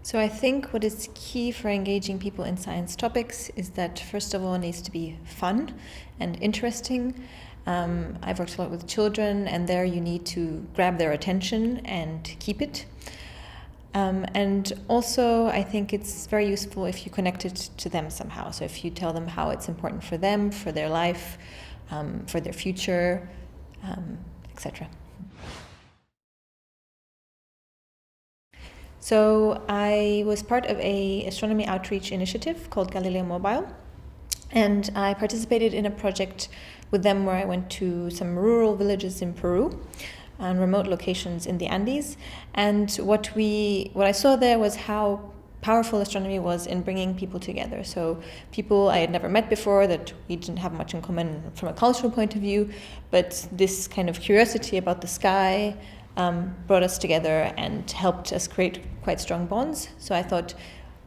So I think what is key for engaging people in science topics is that, first of all, it needs to be fun and interesting. I've worked a lot with children, and there you need to grab their attention and keep it. And also, I think it's very useful if you connect it to them somehow. So if you tell them how it's important for them, for their life, for their future, etc. So I was part of an astronomy outreach initiative called Galileo Mobile, and I participated in a project with them where I went to some rural villages in Peru and remote locations in the Andes. And what I saw there was how powerful astronomy was in bringing people together. So people I had never met before, that we didn't have much in common from a cultural point of view, but this kind of curiosity about the sky brought us together and helped us create quite strong bonds. So I thought,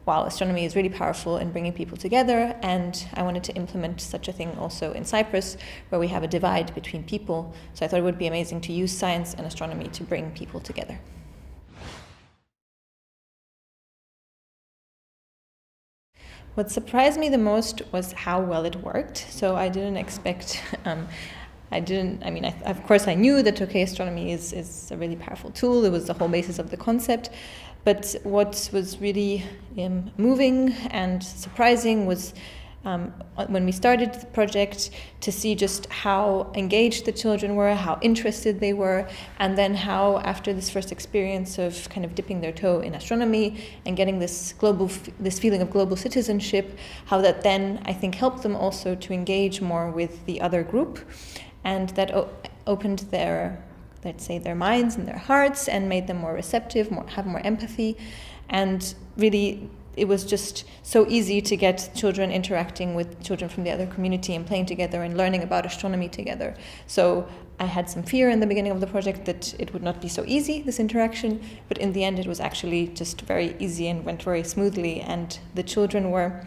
wow, astronomy is really powerful in bringing people together, and I wanted to implement such a thing also in Cyprus, where we have a divide between people. So I thought it would be amazing to use science and astronomy to bring people together. What surprised me the most was how well it worked. So I didn't expect, of course I knew that, okay, astronomy is a really powerful tool. It was the whole basis of the concept. But what was really moving and surprising was when we started the project, to see just how engaged the children were, how interested they were, and then how, after this first experience of kind of dipping their toe in astronomy and getting this feeling of global citizenship, how that then, I think, helped them also to engage more with the other group, and that opened their, let's say, their minds and their hearts, and made them more receptive, have more empathy. And really, it was just so easy to get children interacting with children from the other community and playing together and learning about astronomy together. So I had some fear in the beginning of the project that it would not be so easy, this interaction, but in the end it was actually just very easy and went very smoothly. And the children were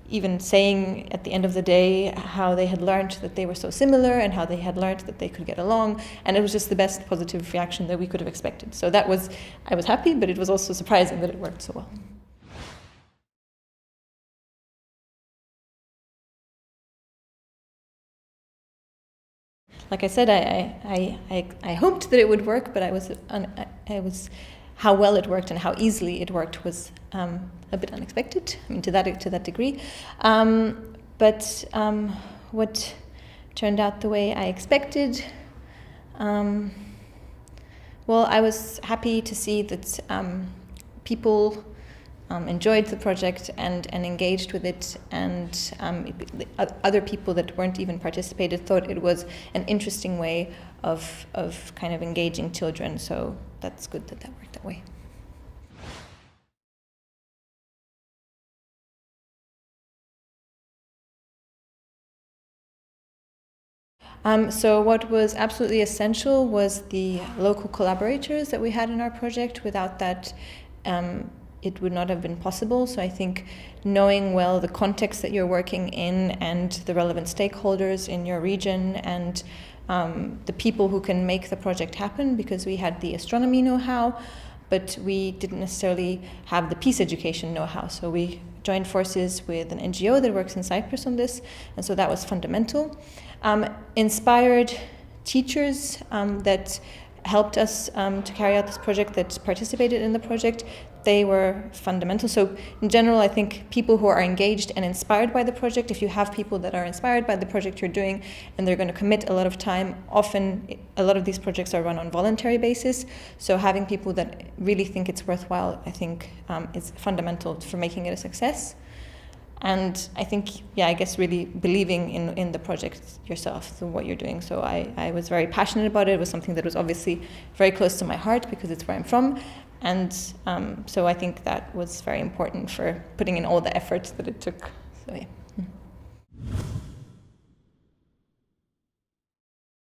even saying at the end of the day how they had learned that they were so similar and how they had learned that they could get along, and it was just the best positive reaction that we could have expected. So I was happy, but it was also surprising that it worked so well. Like I said, I hoped that it would work, but I was how well it worked and how easily it worked was a bit unexpected. I mean, to that degree. But what turned out the way I expected, well, I was happy to see that people enjoyed the project and engaged with it, and other people that weren't even participated thought it was an interesting way of kind of engaging children. So that's good that worked that way. So what was absolutely essential was the local collaborators that we had in our project. Without that, it would not have been possible. So I think knowing well the context that you're working in and the relevant stakeholders in your region, and the people who can make the project happen, because we had the astronomy know-how, but we didn't necessarily have the peace education know-how. So we joined forces with an NGO that works in Cyprus on this, and so that was fundamental. Inspired teachers that helped us to carry out this project, that participated in the project, they were fundamental. So in general, I think people who are engaged and inspired by the project, if you have people that are inspired by the project you're doing and they're going to commit a lot of time, often a lot of these projects are run on voluntary basis. So having people that really think it's worthwhile, I think, is fundamental for making it a success. And I think, I guess really believing in the project yourself, so what you're doing. So I was very passionate about it. It was something that was obviously very close to my heart because it's where I'm from. And so I think that was very important for putting in all the efforts that it took. So yeah.